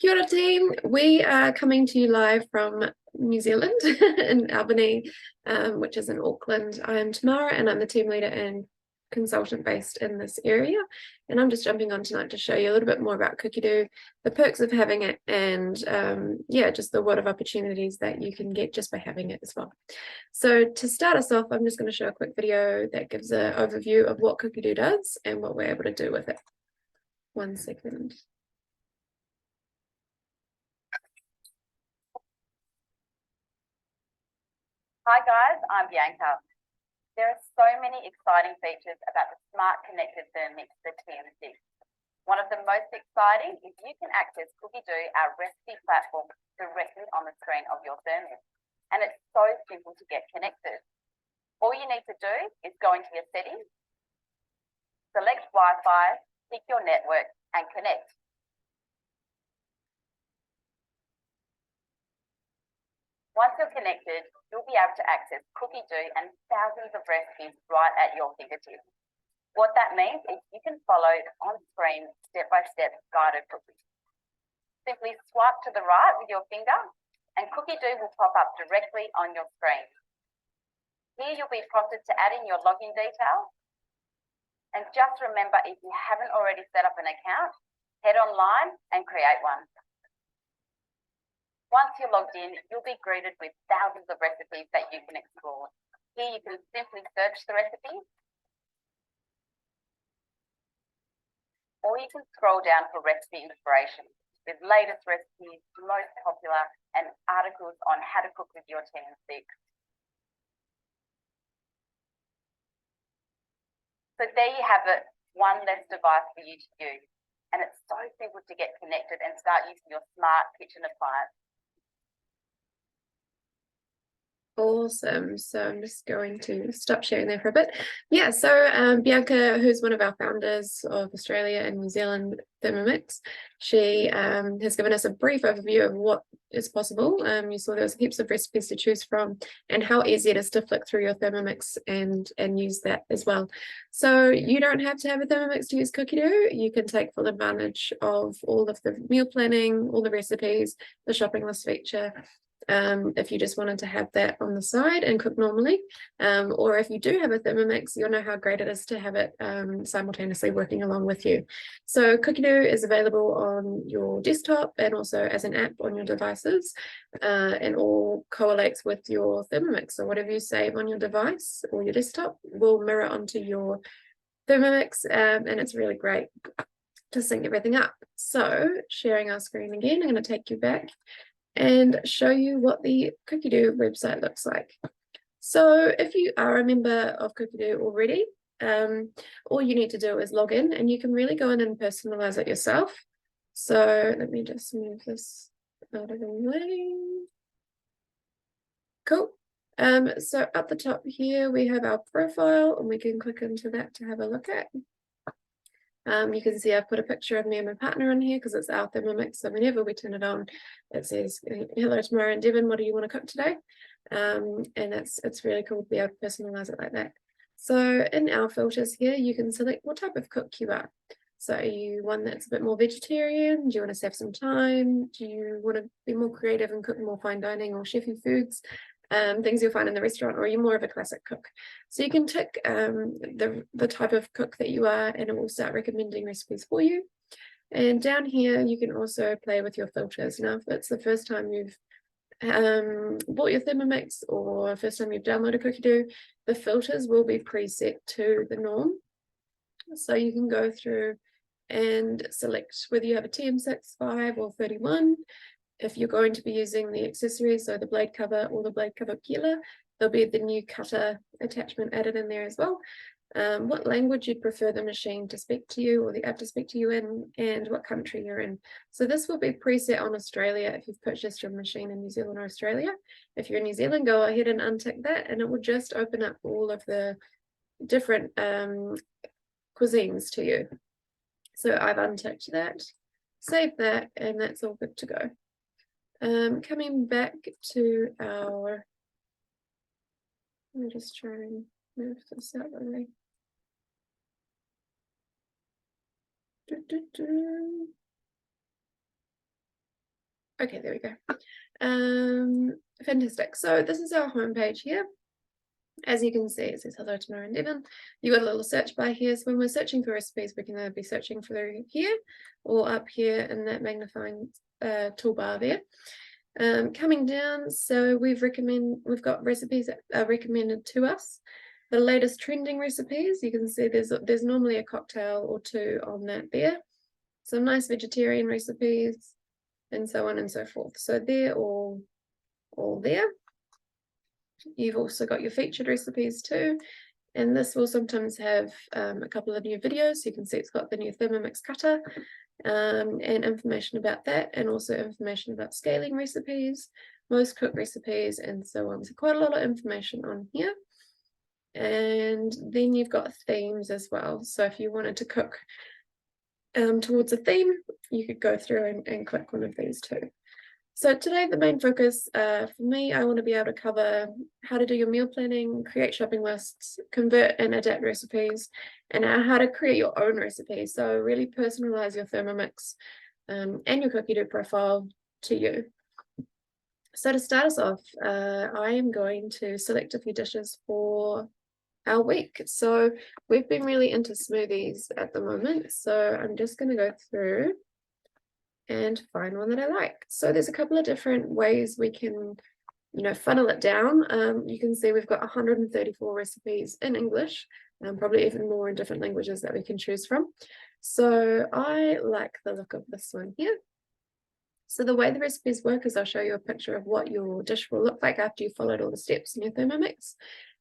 Kia ora team, we are coming to you live from New Zealand in Albany, which is in Auckland. I'm Tamara and I'm the team leader and consultant based in this area. And I'm just jumping on tonight to show you a little bit more about Cookidoo, the perks of having it, and yeah, just the world of opportunities that you can get just by having it as well. So to start us off, I'm just going to show a quick video that gives an overview of what Cookidoo does and what we're able to do with it. 1 second. Hi guys, I'm Bianca. There are so many exciting features about the smart connected thermomix for TM6. One of the most exciting is you can access Cookidoo, our recipe platform, directly on the screen of your thermomix. And it's so simple to get connected. All you need to do is go into your settings, select Wi-Fi, pick your network and connect. Once you're connected, you'll be able to access Cookidoo and thousands of recipes right at your fingertips. What that means is you can follow on-screen step-by-step guided cooking. Simply swipe to the right with your finger and Cookidoo will pop up directly on your screen. Here you'll be prompted to add in your login details. And just remember, if you haven't already set up an account, head online and create one. Once you're logged in, you'll be greeted with thousands of recipes that you can explore. Here you can simply search the recipe, or you can scroll down for recipe inspiration with latest recipes, most popular, and articles on how to cook with your TM6. So there you have it, one less device for you to use. And it's so simple to get connected and start using your smart kitchen appliance. Awesome. So I'm just going to stop sharing there for a bit. Yeah, so Bianca, who's one of our founders of Australia and New Zealand Thermomix, she has given us a brief overview of what is possible. You saw there was heaps of recipes to choose from and how easy it is to flick through your Thermomix and use that as well. So you don't have to have a Thermomix to use Cookidoo. You can take full advantage of all of the meal planning, all the recipes, the shopping list feature. If you just wanted to have that on the side and cook normally, or if you do have a Thermomix, you'll know how great it is to have it simultaneously working along with you. So Cookidoo is available on your desktop and also as an app on your devices, and all correlates with your Thermomix. So whatever you save on your device or your desktop will mirror onto your Thermomix, and it's really great to sync everything up. So sharing our screen again, I'm going to take you back and show you what the Cookidoo website looks like. So if you are a member of Cookidoo already, all you need to do is log in and you can really go in and personalize it yourself. So let me just move this out of the way. Cool. So at the top here, we have our profile and we can click into that to have a look at. You can see I've put a picture of me and my partner in here because it's our Thermomix. So whenever we turn it on, it says, "Hello, Tamara and Devon, what do you want to cook today?" And it's really cool to be able to personalize it like that. So in our filters here, you can select what type of cook you are. So are you one that's a bit more vegetarian? Do you want to save some time? Do you want to be more creative and cook more fine dining or chefy foods? Things you'll find in the restaurant, or are you more of a classic cook? So you can tick the type of cook that you are and it will start recommending recipes for you. And down here you can also play with your filters. Now if it's the first time you've bought your Thermomix or first time you've downloaded Cookidoo, the filters will be preset to the norm. So you can go through and select whether you have a TM6, 5 or 31. If you're going to be using the accessories, so the blade cover or the blade cover peeler, there'll be the new cutter attachment added in there as well. What language you'd prefer the machine to speak to you or the app to speak to you in, and what country you're in. So this will be preset on Australia if you've purchased your machine in New Zealand or Australia. If you're in New Zealand, go ahead and untick that and it will just open up all of the different cuisines to you. So I've unticked that, saved that, and that's all good to go. Coming back to our, let me just try and move this out of the way. Okay, there we go. Fantastic. So this is our homepage here. As you can see, it says hello to Nora and Devon. You got a little search bar here. So when we're searching for recipes, we can either be searching through here or up here in that magnifying toolbar there. Coming down, so we've got recipes that are recommended to us. The latest trending recipes, you can see there's normally a cocktail or two on that there. Some nice vegetarian recipes and so on and so forth. So they're all there. You've also got your featured recipes too. And this will sometimes have a couple of new videos. You can see it's got the new Thermomix cutter and information about that, and also information about scaling recipes, most cooked recipes, and so on. So quite a lot of information on here. And then you've got themes as well. So if you wanted to cook towards a theme, you could go through and click one of these too. So today the main focus for me, I want to be able to cover how to do your meal planning, create shopping lists, convert and adapt recipes, and how to create your own recipes. So really personalize your Thermomix and your Cookidoo profile to you. So to start us off, I am going to select a few dishes for our week. So we've been really into smoothies at the moment. So I'm just going to go through and find one that I like. So there's a couple of different ways we can, funnel it down. You can see we've got 134 recipes in English, probably even more in different languages that we can choose from. So I like the look of this one here. So the way the recipes work is I'll show you a picture of what your dish will look like after you followed all the steps in your Thermomix.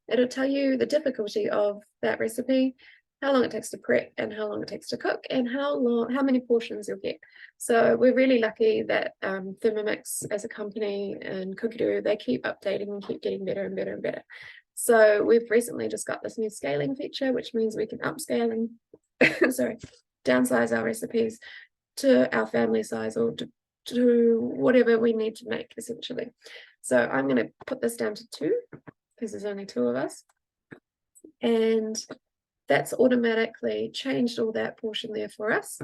It'll tell you the difficulty of that recipe, how long it takes to prep and how long it takes to cook, and how many portions you'll get. So we're really lucky that Thermomix as a company and Cookidoo, they keep updating and keep getting better and better and better. So we've recently just got this new scaling feature, which means we can upscale and downsize our recipes to our family size or to whatever we need to make, essentially. So I'm going to put this down to 2 because there's only 2 of us. And that's automatically changed all that portion there for us.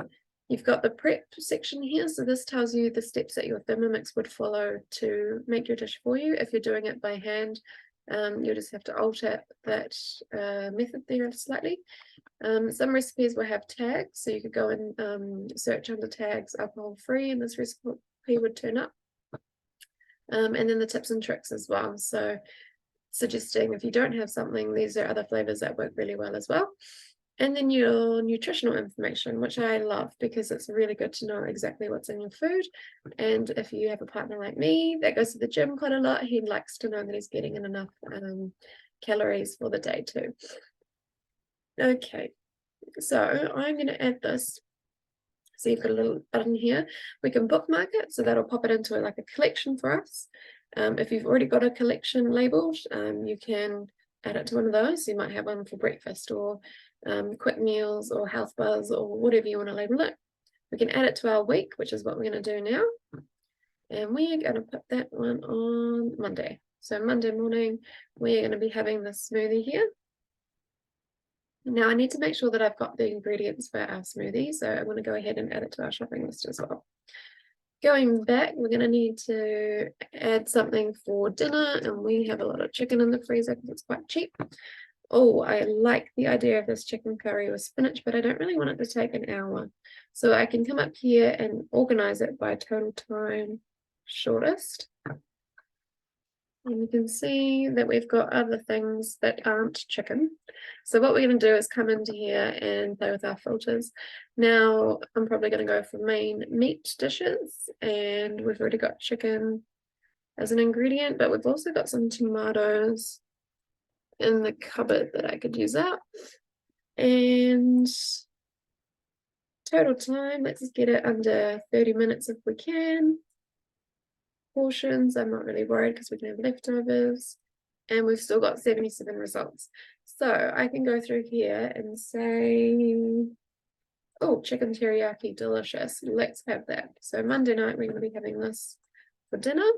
You've got the prep section here. So this tells you the steps that your Thermomix would follow to make your dish for you. If you're doing it by hand, you'll just have to alter that method there slightly. Some recipes will have tags, so you could go and search under tags alcohol free, and this recipe would turn up. And then the tips and tricks as well. So suggesting if you don't have something, these are other flavors that work really well as well. And then your nutritional information, which I love because it's really good to know exactly what's in your food. And if you have a partner like me that goes to the gym quite a lot, he likes to know that he's getting in enough calories for the day too. Okay, so I'm going to add this. So you've got a little button here. We can bookmark it, so that'll pop it into like a collection for us. If you've already got a collection labeled, you can add it to one of those. You might have one for breakfast or quick meals or health bars or whatever you want to label it. We can add it to our week, which is what we're going to do now. And we're going to put that one on Monday. So Monday morning, we're going to be having this smoothie here. Now I need to make sure that I've got the ingredients for our smoothie, so I'm going to go ahead and add it to our shopping list as well. Going back, we're going to need to add something for dinner, and we have a lot of chicken in the freezer because it's quite cheap. Oh, I like the idea of this chicken curry with spinach, but I don't really want it to take an hour. So I can come up here and organize it by total time shortest. And you can see that we've got other things that aren't chicken. So what we're going to do is come into here and play with our filters. Now, I'm probably going to go for main meat dishes, and we've already got chicken as an ingredient, but we've also got some tomatoes in the cupboard that I could use up. And total time, let's just get it under 30 minutes if we can. Portions, I'm not really worried because we can have leftovers, and we've still got 77 results. So I can go through here and say, oh, chicken teriyaki, delicious, let's have that. So Monday night we're going to be having this for dinner.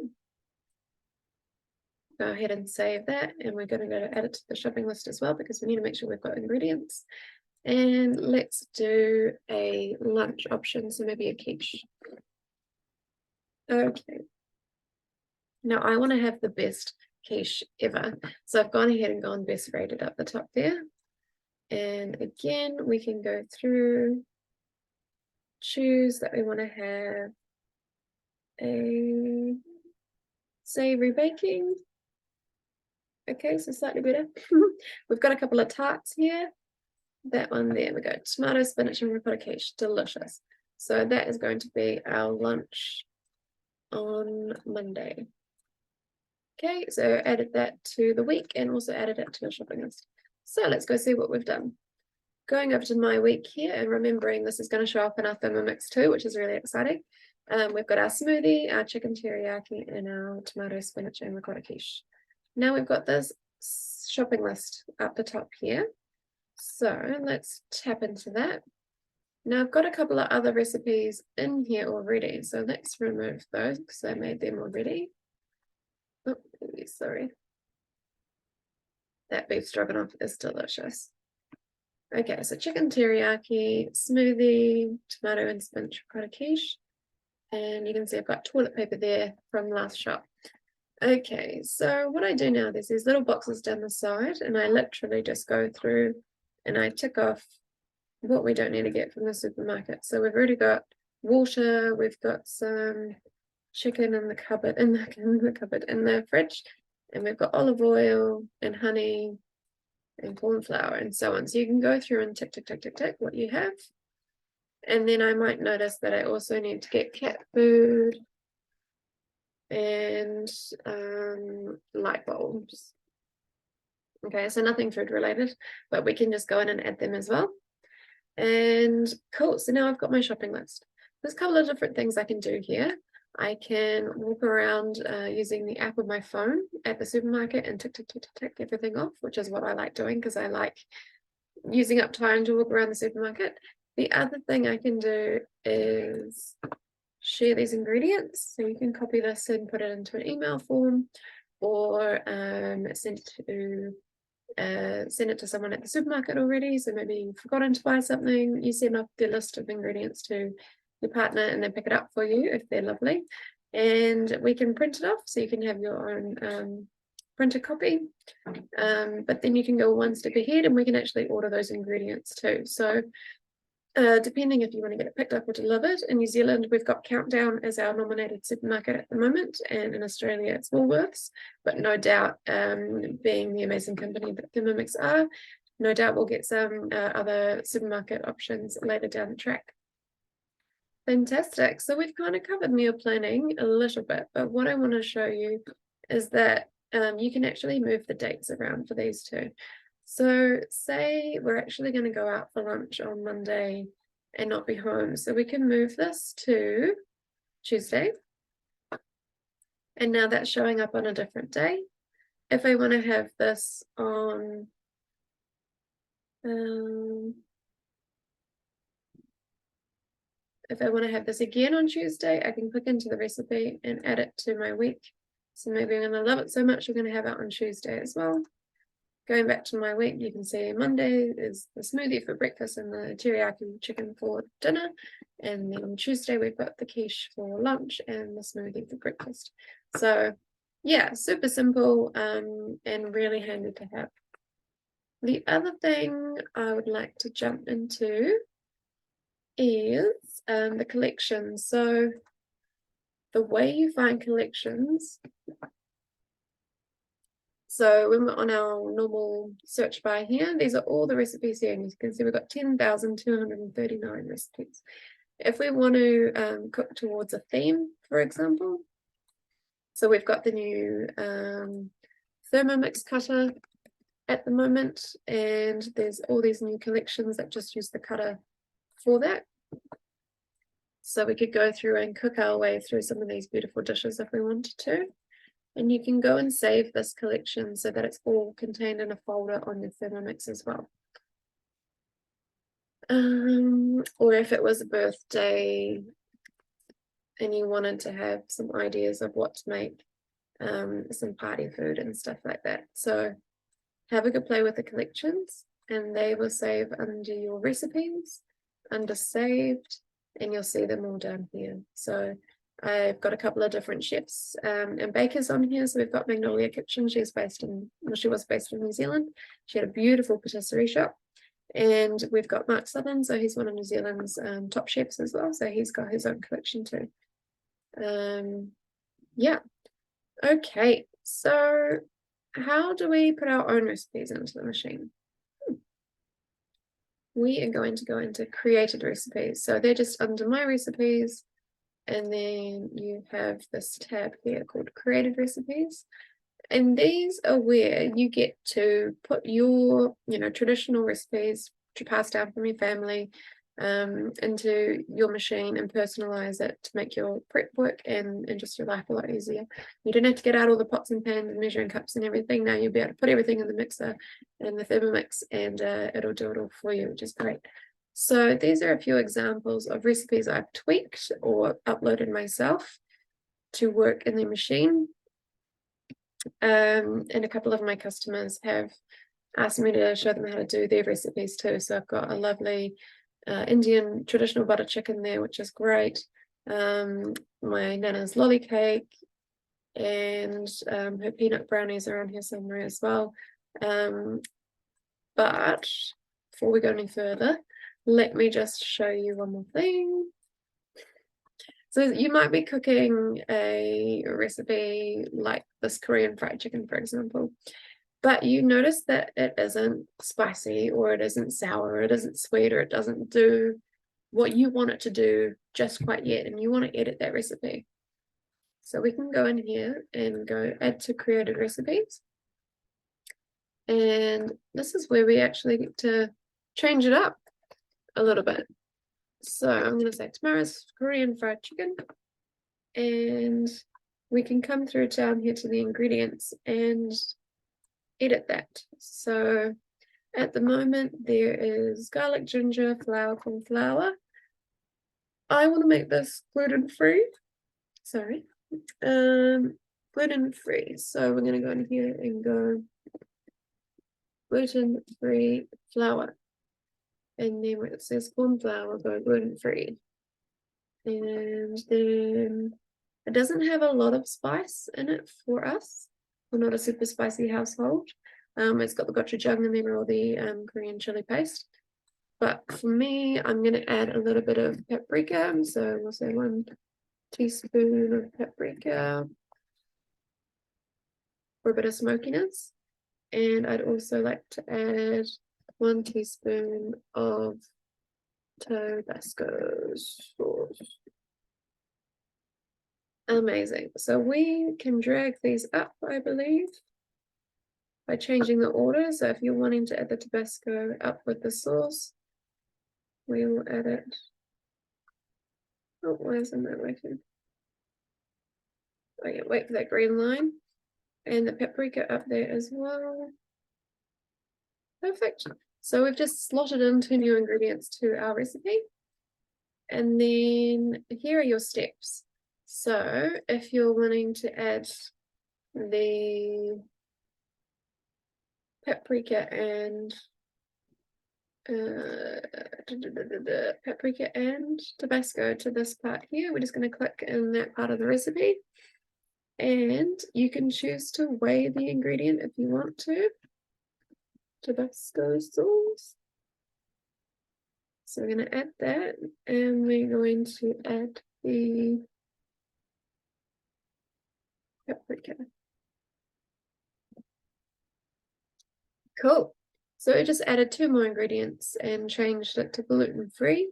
Go ahead and save that, and we're going to go to add it to the shopping list as well because we need to make sure we've got ingredients. And let's do a lunch option, so maybe a quiche. Okay. Now I want to have the best quiche ever. So I've gone ahead and gone best rated up the top there. And again, we can go through, choose that we want to have a savory baking. Okay, so slightly better. We've got a couple of tarts here. That one there we go. Tomato, spinach, and ricotta quiche. Delicious. So that is going to be our lunch on Monday. Okay, so added that to the week and also added it to a shopping list. So let's go see what we've done. Going over to my week here and remembering this is going to show up in our Thermomix too, which is really exciting. We've got our smoothie, our chicken teriyaki, and our tomato, spinach, and ricotta quiche. Now we've got this shopping list up the top here. So let's tap into that. Now I've got a couple of other recipes in here already. So let's remove those because I made them already. Oh, sorry. That beef stroganoff is delicious. Okay, so chicken teriyaki, smoothie, tomato and spinach ricotta quiche. And you can see I've got toilet paper there from last shop. Okay, so what I do now, there's these little boxes down the side, and I literally just go through and I tick off what we don't need to get from the supermarket. So we've already got water, we've got some chicken in the cupboard, in the fridge, and we've got olive oil and honey and corn flour and so on. So you can go through and tick what you have. And then I might notice that I also need to get cat food and light bulbs. Okay, so nothing food related, but we can just go in and add them as well. And cool, so now I've got my shopping list. There's a couple of different things I can do here. I can walk around using the app of my phone at the supermarket and tick everything off, which is what I like doing because I like using up time to walk around the supermarket. The other thing I can do is share these ingredients. So you can copy this and put it into an email form or send it to someone at the supermarket already. So maybe you've forgotten to buy something, you send off the list of ingredients to your partner and they pick it up for you if they're lovely. And we can print it off so you can have your own printed copy. But then you can go one step ahead and we can actually order those ingredients too. So depending if you want to get it picked up or delivered. In New Zealand, we've got Countdown as our nominated supermarket at the moment, and in Australia it's Woolworths, but no doubt, being the amazing company that Thermomix are, no doubt we'll get some other supermarket options later down the track. Fantastic. So we've kind of covered meal planning a little bit, but what I want to show you is that you can actually move the dates around for these two. So say we're actually going to go out for lunch on Monday and not be home. So we can move this to Tuesday. And now that's showing up on a different day. If I want to have this on if I want to have this again on Tuesday, I can click into the recipe and add it to my week. So maybe I'm going to love it so much, we're going to have it on Tuesday as well. Going back to my week, you can see Monday is the smoothie for breakfast and the teriyaki chicken for dinner. And then on Tuesday, we've got the quiche for lunch and the smoothie for breakfast. So yeah, super simple and really handy to have. The other thing I would like to jump into is the collections. So the way you find collections, so when we're on our normal search bar here, these are all the recipes here, and you can see we've got 10,239 recipes. If we want to cook towards a theme, for example, so we've got the new Thermomix cutter at the moment, and there's all these new collections that just use the cutter for that. So we could go through and cook our way through some of these beautiful dishes if we wanted to. And you can go and save this collection so that it's all contained in a folder on your Thermomix as well. Or if it was a birthday and you wanted to have some ideas of what to make, some party food and stuff like that. So have a good play with the collections and they will save under your recipes, under saved, and you'll see them all down here. So I've got a couple of different chefs and bakers on here. So we've got Magnolia Kitchen. She was based in New Zealand. She had a beautiful patisserie shop. And we've got Mark Southern, so he's one of New Zealand's top chefs as well. So he's got his own collection too. Yeah. Okay, so how do we put our own recipes into the machine? We are going to go into created recipes. So they're just under my recipes. And then you have this tab here called created recipes. And these are where you get to put your, traditional recipes to pass down from your family into your machine and personalize it to make your prep work and just your life a lot easier. You don't have to get out all the pots and pans and measuring cups and everything. Now you'll be able to put everything in the mixer and the Thermomix, and it'll do it all for you, which is great. So these are a few examples of recipes I've tweaked or uploaded myself to work in the machine. And a couple of my customers have asked me to show them how to do their recipes too. So I've got a lovely Indian traditional butter chicken there, which is great. My Nana's lolly cake and her peanut brownies are on here somewhere as well. But before we go any further, let me just show you one more thing. So you might be cooking a recipe like this Korean fried chicken, for example, but you notice that it isn't spicy or it isn't sour, or it isn't sweet, or it doesn't do what you want it to do just quite yet, and you want to edit that recipe. So we can go in here and go add to created recipes. And this is where we actually get to change it up a little bit. So I'm going to say tomorrow's Korean fried chicken, and we can come through down here to the ingredients and edit that. So at the moment there is garlic, ginger, flour, corn flour. I want to make this gluten-free. Sorry. Gluten-free. So we're going to go in here and go gluten-free flour. And then where it says corn flour, go gluten-free. And then it doesn't have a lot of spice in it for us. We're not a super spicy household. It's got the gochujang in there, or the Korean chili paste. But for me, I'm going to add a little bit of paprika. So we'll say 1 teaspoon of paprika for a bit of smokiness. And I'd also like to add 1 teaspoon of Tabasco sauce. Amazing. So we can drag these up, I believe, by changing the order. So if you're wanting to add the Tabasco up with the sauce, we will add it. Oh, why isn't that working? Oh yeah, wait for that green line. And the paprika up there as well. Perfect. So we've just slotted in 2 new ingredients to our recipe. And then here are your steps. So if you're wanting to add the paprika and Tabasco to this part here, we're just going to click in that part of the recipe, and you can choose to weigh the ingredient if you want to. Tabasco sauce. So we're going to add that, and we're going to add the paprika. Cool. So I just added 2 more ingredients and changed it to gluten-free.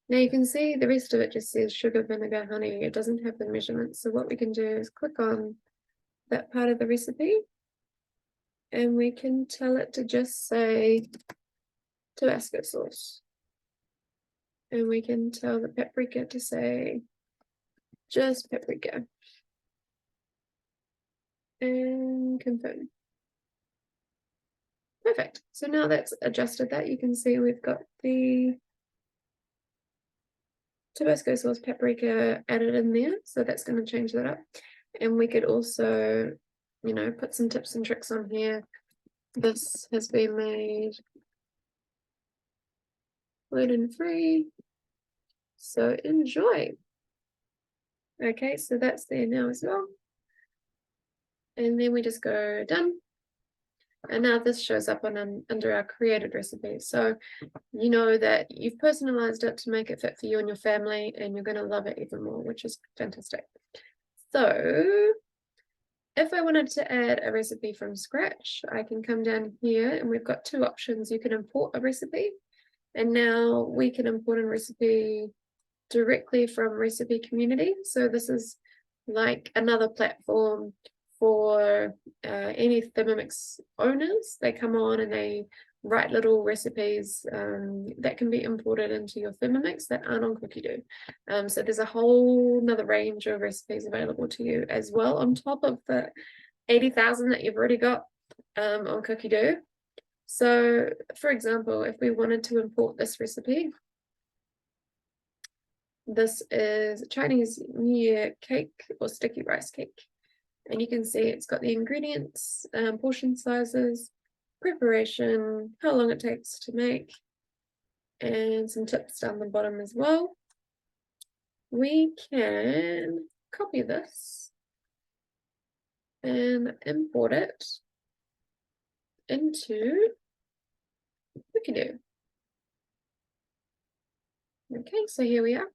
Now you can see the rest of it just says sugar, vinegar, honey. It doesn't have the measurements. So what we can do is click on that part of the recipe, and we can tell it to just say Tabasco sauce. And we can tell the paprika to say just paprika. And confirm. Perfect. So now that's adjusted that, you can see we've got the Tabasco sauce, paprika added in there. So that's going to change that up. And we could also, put some tips and tricks on here. This has been made gluten-free. So enjoy. Okay, so that's there now as well. And then we just go done. And now this shows up on under our created recipes. So you know that you've personalized it to make it fit for you and your family, and you're going to love it even more, which is fantastic. So if I wanted to add a recipe from scratch, I can come down here and we've got two options. You can import a recipe, and now we can import a recipe directly from Recipe Community. So this is like another platform for any Thermomix owners. They come on and they write little recipes that can be imported into your Thermomix that aren't on Cookidoo. So there's a whole nother range of recipes available to you as well, on top of the 80,000 that you've already got on Cookidoo. So for example, if we wanted to import this recipe, this is Chinese New Year cake or sticky rice cake. And you can see it's got the ingredients, portion sizes, preparation, how long it takes to make, and some tips down the bottom as well. We can copy this and import it into Cookidoo. Okay, so here we are.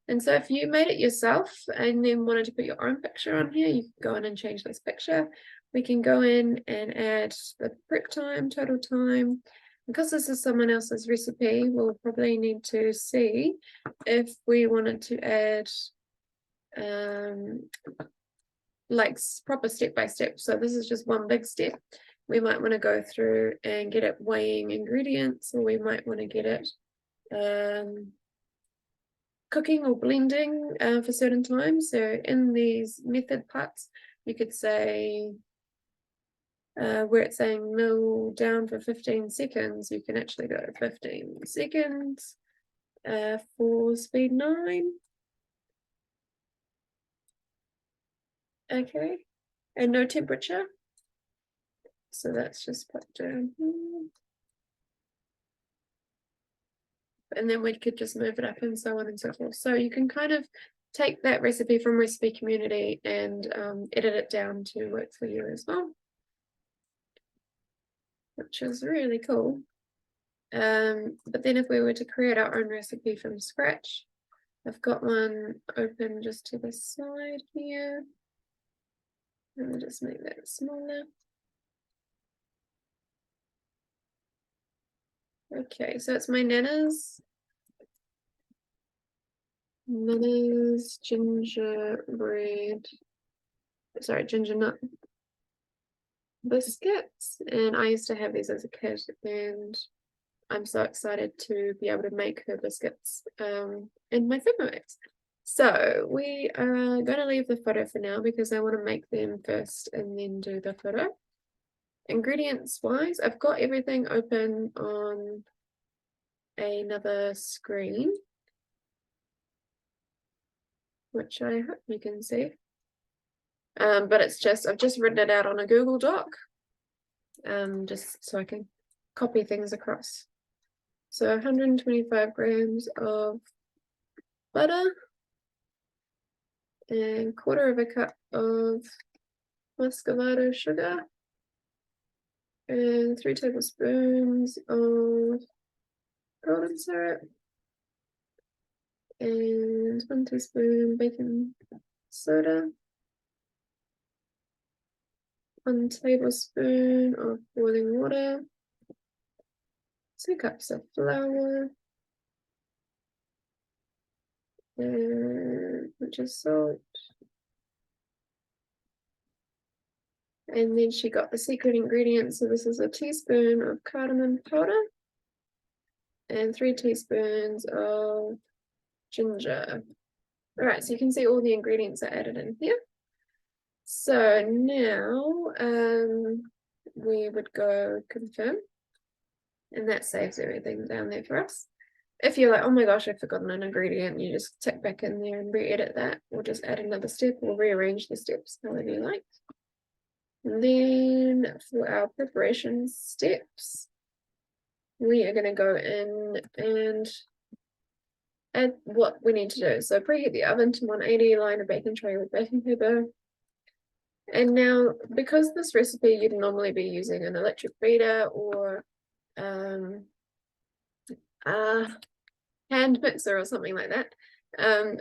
And so if you made it yourself and then wanted to put your own picture on here, you can go in and change this picture. We can go in and add the prep time, total time. Because this is someone else's recipe, we'll probably need to see if we wanted to add like proper step by step. So this is just one big step. We might want to go through and get it weighing ingredients, or we might want to get it cooking or blending for certain times. So in these method parts, you could say where it's saying mill down for 15 seconds, you can actually go 15 seconds for speed 9. Okay, and no temperature. So that's just put down here. And then we could just move it up and so on and so forth. So you can kind of take that recipe from Recipe Community and edit it down to work for you as well, which is really cool. But then if we were to create our own recipe from scratch, I've got one open just to the side here. Let me just make that smaller. Okay, so it's my Nana's gingerbread, sorry, ginger nut biscuits. And I used to have these as a kid, and I'm so excited to be able to make her biscuits in my Thermomix. So we are going to leave the photo for now because I want to make them first and then do the photo. Ingredients wise, I've got everything open on another screen, which I hope you can see. But it's just, I've just written it out on a Google Doc, just so I can copy things across. So 125 grams of butter and 1/4 cup of muscovado sugar and 3 tablespoons of golden syrup and 1 teaspoon baking soda, 1 tablespoon of boiling water, 2 cups of flour, and which is salt. And then she got the secret ingredient. So this is a teaspoon of cardamom powder and 3 teaspoons of ginger. All right, so you can see all the ingredients are added in here. So now we would go confirm, and that saves everything down there for us. If you're like, oh my gosh, I've forgotten an ingredient, you just tick back in there and re-edit that, or just add another step, or rearrange the steps however you like. And then for our preparation steps, we are going to go in and add what we need to do. So preheat the oven to 180, line a baking tray with baking paper. And now, because this recipe you'd normally be using an electric beater or a hand mixer or something like that,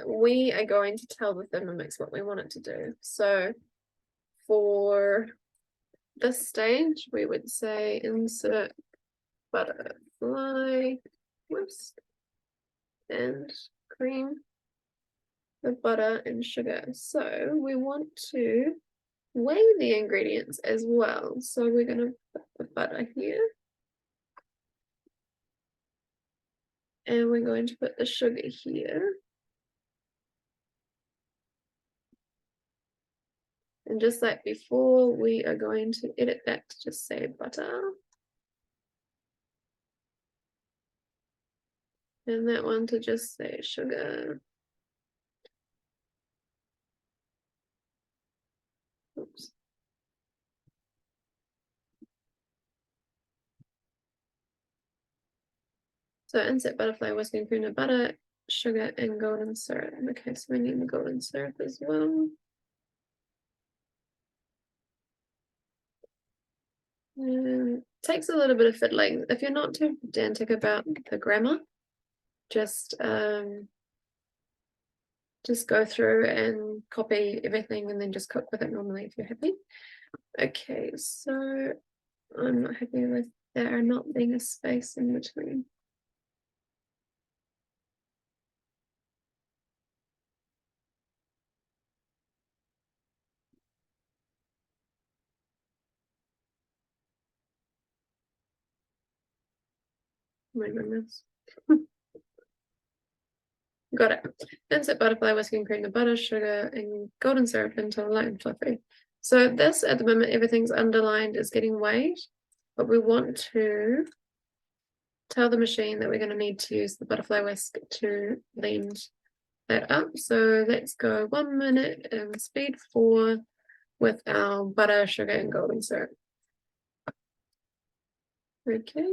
we are going to tell the Thermomix what we want it to do. So for this stage, we would say insert butterfly whisk and cream the butter and sugar. So we want to weigh the ingredients as well. So we're going to put the butter here. And we're going to put the sugar here. And just like before, we are going to edit that to just say butter. And that one to just say sugar. Oops. So insert butterfly whisking cream of butter, sugar, and golden syrup. Okay, so we need the golden syrup as well. Takes a little bit of fiddling. If you're not too pedantic about the grammar, just go through and copy everything and then just cook with it normally if you're happy. Okay, so I'm not happy with there not being a space in between. Oh my goodness. Got it. Insert butterfly whisking cream, the butter, sugar, and golden syrup until light and fluffy. So this, at the moment, everything's underlined is getting weighed, but we want to tell the machine that we're going to need to use the butterfly whisk to blend that up. So let's go 1 minute and speed 4 with our butter, sugar, and golden syrup. Okay.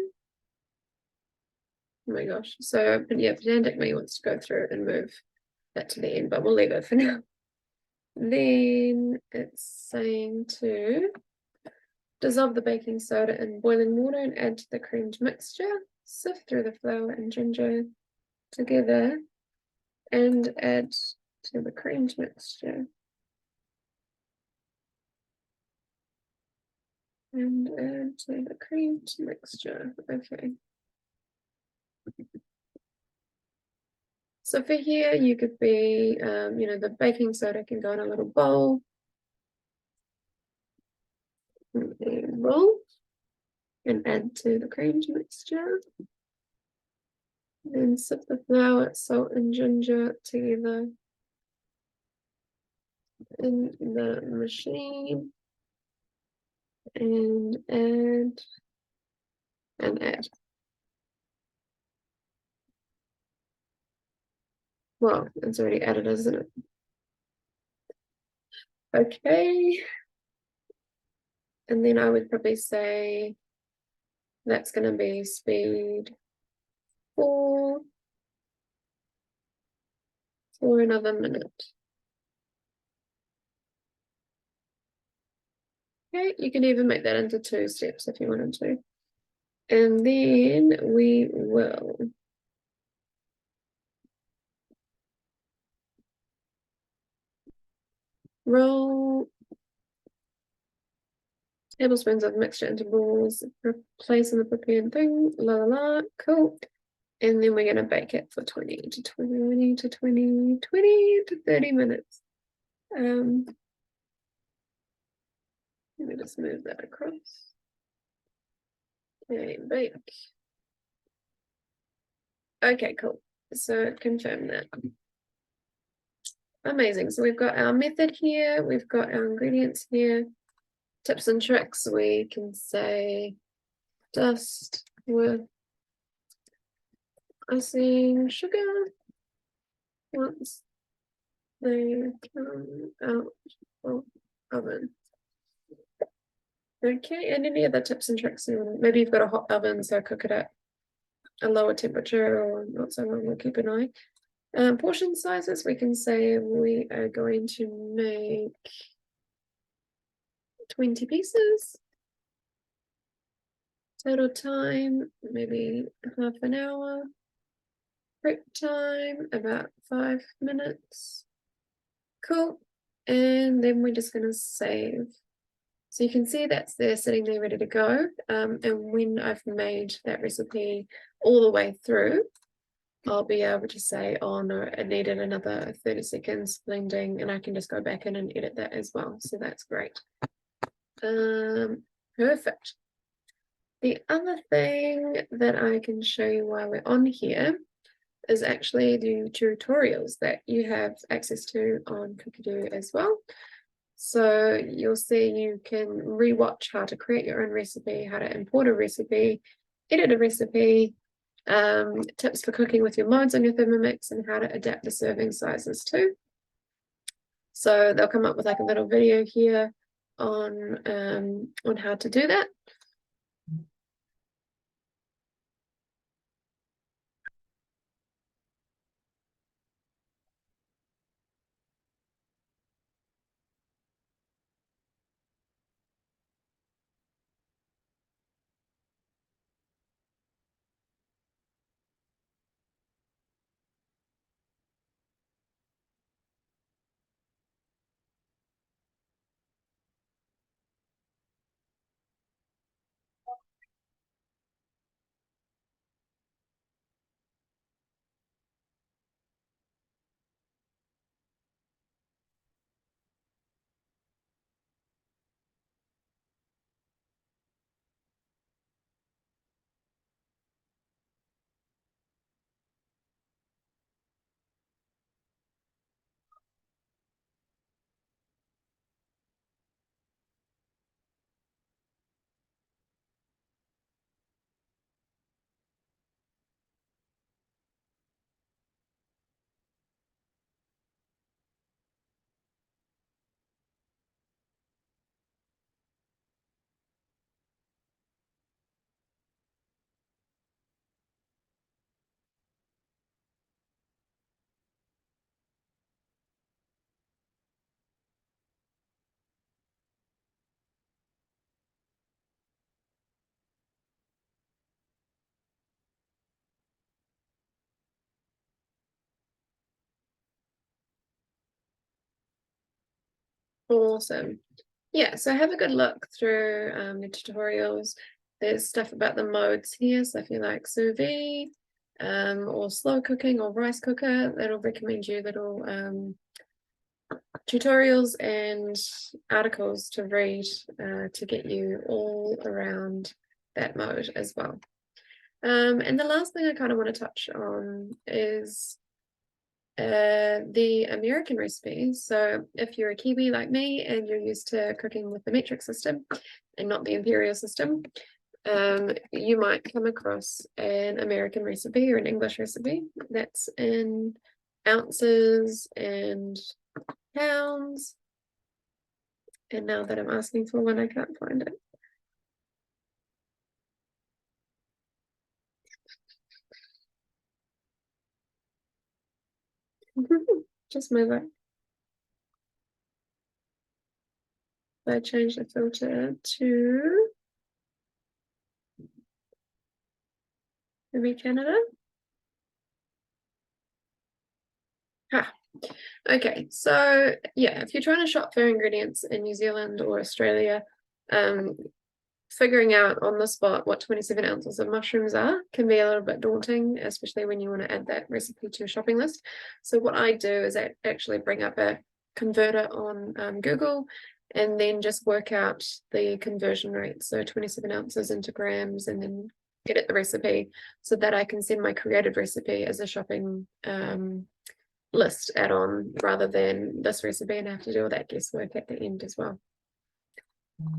Oh my gosh. So yeah, pedantic me wants to go through and move that to the end, but we'll leave it for now. Then it's saying to dissolve the baking soda in boiling water and add to the creamed mixture. Sift through the flour and ginger together and add to the creamed mixture. And add to the creamed mixture. Okay. So for here, you could be, the baking soda can go in a little bowl. And add to the creamed mixture. And sift the flour, salt, and ginger together in the machine. And add. Well, it's already added, isn't it? Okay. And then I would probably say that's going to be speed 4 for another minute. Okay, you can even make that into 2 steps if you wanted to. And then we will roll tablespoons of mixture into balls, place in the prepared thing, cool. And then we're going to bake it for 20 to 30 minutes. Let me just move that across. Okay, bake. Okay, cool. So confirm that. Amazing. So we've got our method here. We've got our ingredients here. Tips and tricks. We can say dust with icing sugar once they come out of oven. Okay, and any other tips and tricks? Maybe you've got a hot oven, so cook it at a lower temperature or not so long, we'll keep an eye. Portion sizes, we can say we are going to make 20 pieces. Total time, maybe half an hour. Prep time, about 5 minutes. Cool. And then we're just going to save. So you can see that's there sitting there ready to go. And when I've made that recipe all the way through, I'll be able to say, oh no, it needed another 30 seconds blending, and I can just go back in and edit that as well. So that's great. Perfect. The other thing that I can show you while we're on here is actually the tutorials that you have access to on Cookidoo as well. So you'll see you can rewatch how to create your own recipe, how to import a recipe, edit a recipe, tips for cooking with your modes on your Thermomix, and how to adapt the serving sizes too. So they'll come up with like a little video here on how to do that. Awesome. Yeah, so have a good look through the tutorials. There's stuff about the modes here. So if you like sous vide, or slow cooking or rice cooker, that'll recommend you little tutorials and articles to read to get you all around that mode as well. And the last thing I kind of want to touch on is the American recipes. So if you're a Kiwi like me and you're used to cooking with the metric system and not the imperial system, you might come across an American recipe or an English recipe that's in ounces and pounds. And now that I'm asking for one, I can't find it. Just move it. So I changed the filter to maybe Canada. Okay, so yeah, if you're trying to shop for ingredients in New Zealand or Australia, figuring out on the spot what 27 ounces of mushrooms are can be a little bit daunting, especially when you want to add that recipe to your shopping list. So what I do is I actually bring up a converter on Google and then just work out the conversion rate. So 27 ounces into grams, and then edit the recipe so that I can send my created recipe as a shopping list add-on rather than this recipe and have to do all that guesswork at the end as well.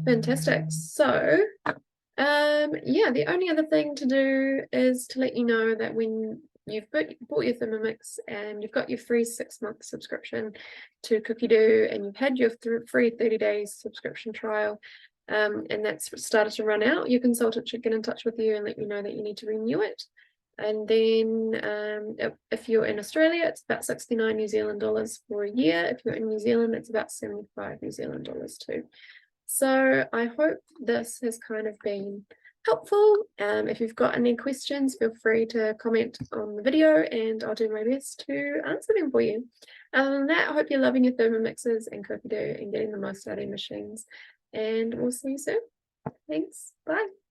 Fantastic. So yeah, the only other thing to do is to let you know that when you've bought your Thermomix and you've got your free 6-month subscription to Cookidoo and you've had your free 30-day subscription trial, and that's started to run out, your consultant should get in touch with you and let you know that you need to renew it. And then if you're in Australia, it's about 69 New Zealand dollars for a year. If you're in New Zealand, it's about 75 New Zealand dollars too. So I hope this has kind of been helpful. If you've got any questions, feel free to comment on the video and I'll do my best to answer them for you. Other than that, I hope you're loving your Thermomixes and Cookidoo and getting the most out of your machines. And we'll see you soon. Thanks. Bye.